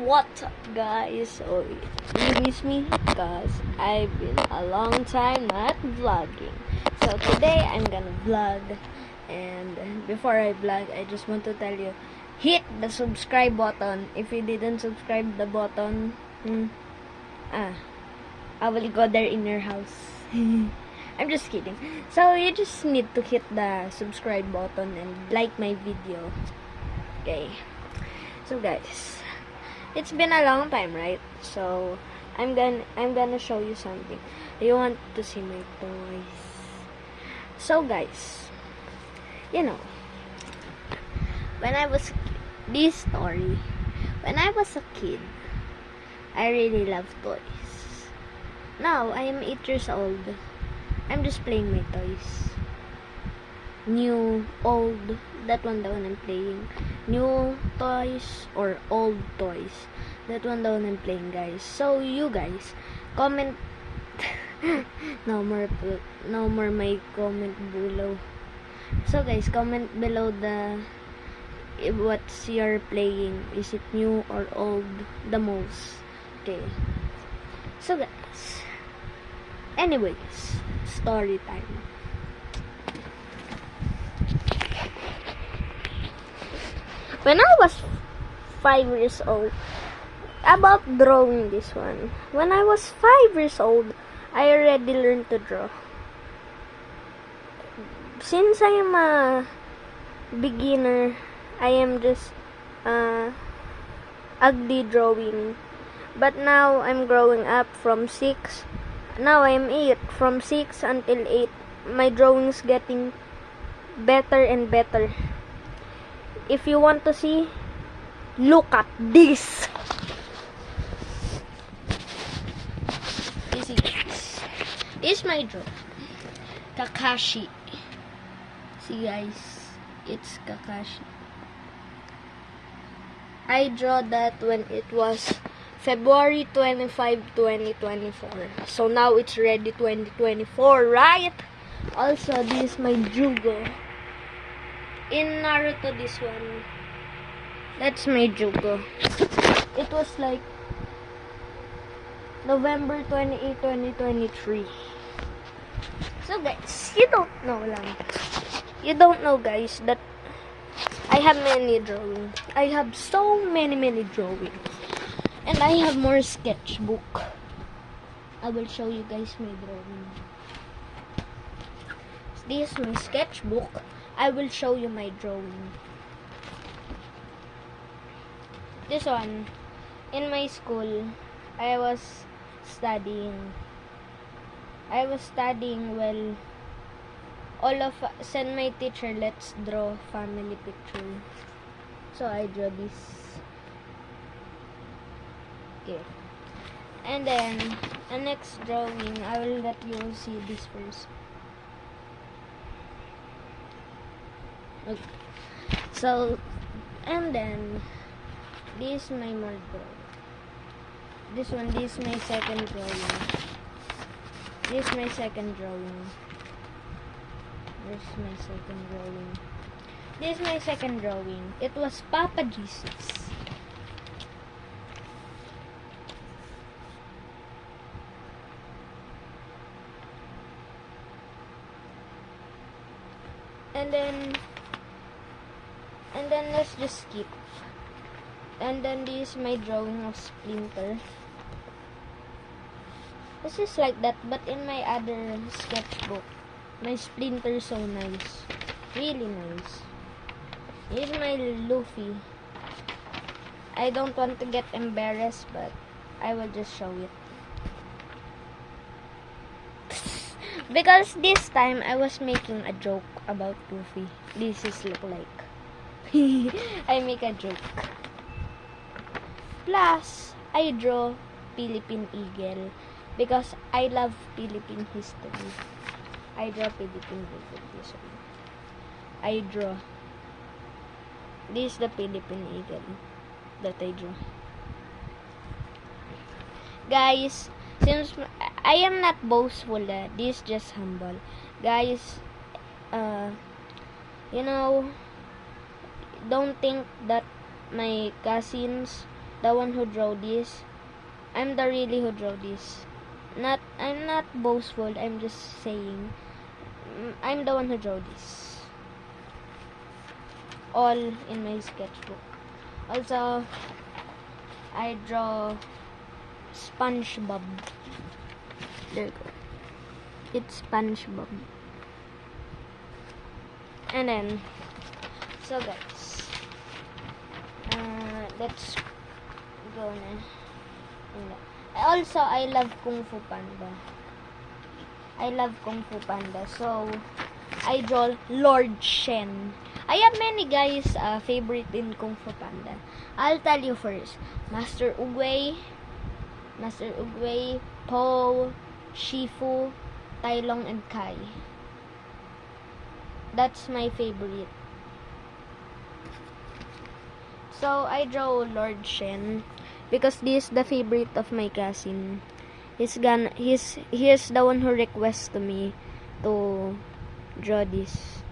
What's up, guys? So, you miss me? Because I've been a long time not vlogging. So, today I'm gonna vlog. And before I vlog, I just want to tell you, hit the subscribe button. If you didn't subscribe the button, I will go there in your house. I'm just kidding. So, you just need to hit the subscribe button and like my video. Okay. So, guys, it's been a long time, right? So I'm gonna show you something. You want to see my toys? So, guys, you know, when I was this story, when I was a kid, I really loved toys. Now I am 8 years old. I'm just playing my toys. New, old, that one the one I'm playing. New toys or old toys, that one the one I'm playing, guys. So you guys comment. no more my comment below. So guys, comment below what's your playing. Is it new or old the most? Okay. So guys, anyways, story time. When I was 5 years old, about drawing this one. When I was 5 years old, I already learned to draw. Since I am a beginner, I am just ugly drawing. But now I'm growing up from 6. Now I'm 8. From 6 until 8, my drawing's getting better and better. If you want to see, look at this. This is my draw. Kakashi. See guys, it's Kakashi. I draw that when it was February 25, 2024. So now it's ready 2024, right? Also, this is my Jugo. In Naruto, this one, that's my Jugo. It was like November 28, 2023. So guys, you don't know guys that I have many drawings. I have so many drawings. And I have more sketchbook. I will show you guys my drawing. This is my sketchbook. I will show you my drawing. This one, in my school, I was studying. Well, send my teacher, let's draw family picture. So I draw this. Okay. And then, the next drawing, I will let you see this first. Okay. So, and then this is my more drawing. This is my second drawing. This is my second drawing. This is my second drawing. This is my second drawing. It was Papa Jesus. And then let's just skip. And then this is my drawing of Splinter. This is like that, but in my other sketchbook, my Splinter is so nice. Really nice. This is my Luffy. I don't want to get embarrassed, but I will just show it. Because this time, I was making a joke about Luffy. This is look like. I make a joke. Plus, I draw Philippine Eagle because I love Philippine history. I draw Philippine Eagle this one. I draw. This is the Philippine Eagle that I draw. Guys, since I am not boastful, this is just humble. Guys, don't think that my cousins the one who drew this. I'm the really who drew this. I'm not boastful. I'm just saying. I'm the one who drew this. All in my sketchbook. Also, I draw SpongeBob. There you go. It's SpongeBob. And then, so guys, let's go na. Also, I love Kung Fu Panda. So, I draw Lord Shen. I have many guys favorite in Kung Fu Panda. I'll tell you first. Master Oogway, Po, Shifu, Tai Long, and Kai. That's my favorite. So, I draw Lord Shen because this is the favorite of my cousin. He's the one who requested me to draw this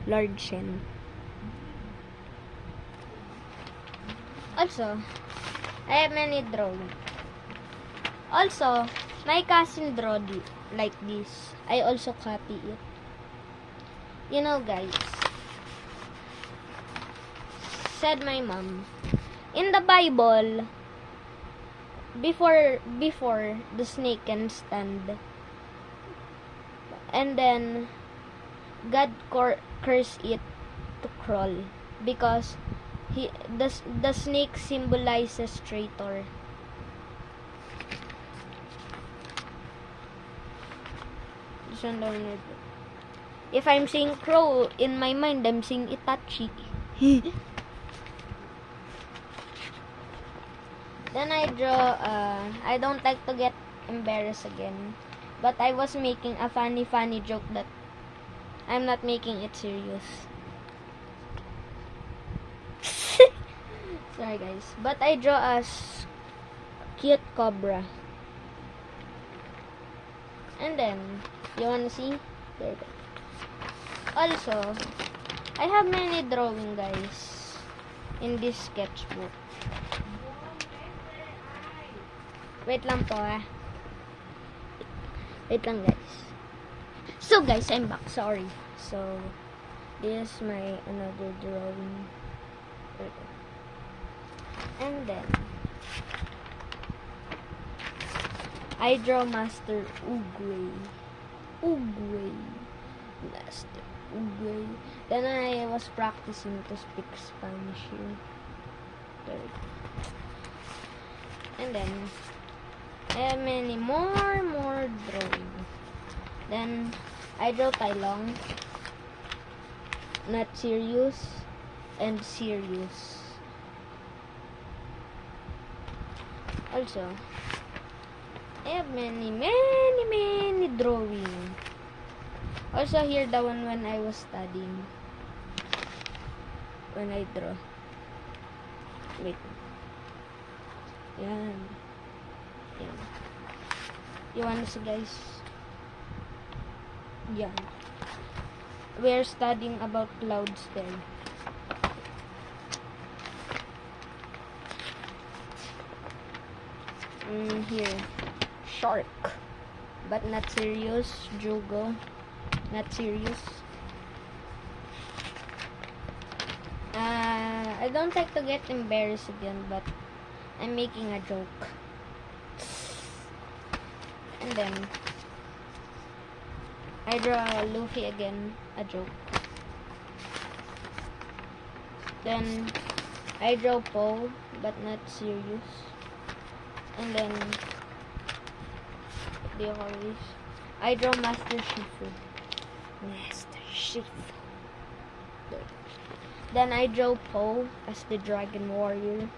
Lord Shen. Also, I have many drawings. Also, my cousin drew like this. I also copy it. You know, guys, said my mom, in the Bible, before the snake can stand, and then God cursed it to crawl because the snake symbolizes traitor. If I'm saying crow, in my mind, I'm saying Itachi. Then I draw, I don't like to get embarrassed again. But I was making a funny joke that I'm not making it serious. Sorry guys. But I draw a cute cobra. And then, you wanna see? There you go. Also, I have many drawing guys in this sketchbook. Wait lang po Wait lang guys. So guys, I'm back. Sorry. So, this is my another drawing. And then, I draw Master Oogway. Master Oogway. Then I was practicing to speak Spanish here. There we go. And then, I have many more drawing. Then, I draw Tai Long. Not serious. And serious. Also, I have many drawing. Also, here the one when I was studying. When I draw. Wait. Yan. You wanna see guys? Yan. We're studying about clouds there. Here. Shark. But not serious. Jugo. Not serious. I don't like to get embarrassed again, but I'm making a joke. And then, I draw Luffy again, a joke. Then, I draw Po, but not serious. And then, what do you call this? I draw Master Shifu. Then I draw Po as the Dragon Warrior.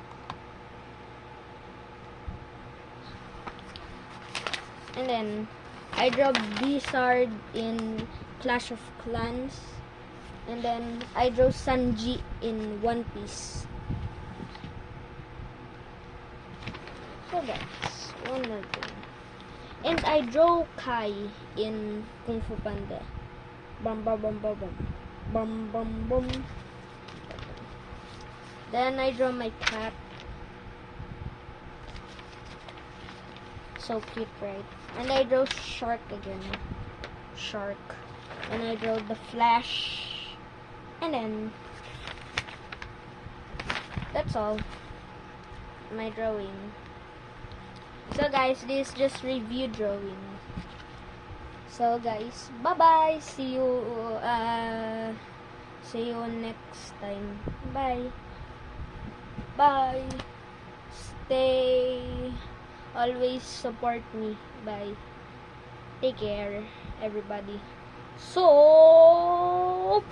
And then I draw Blizzard in Clash of Clans. And then I draw Sanji in One Piece. So guys, one more thing. And I draw Kai in Kung Fu Panda. Bum bum bum bum bum. Bum bum bum. Then I draw my cat so cute, right? And I draw shark again. Shark. And I draw the Flash. And then that's all. My drawing. So guys, this is just review drawing. So guys, bye-bye. See you next time. Bye. Bye. Stay. Always support me. Bye. Take care, everybody. So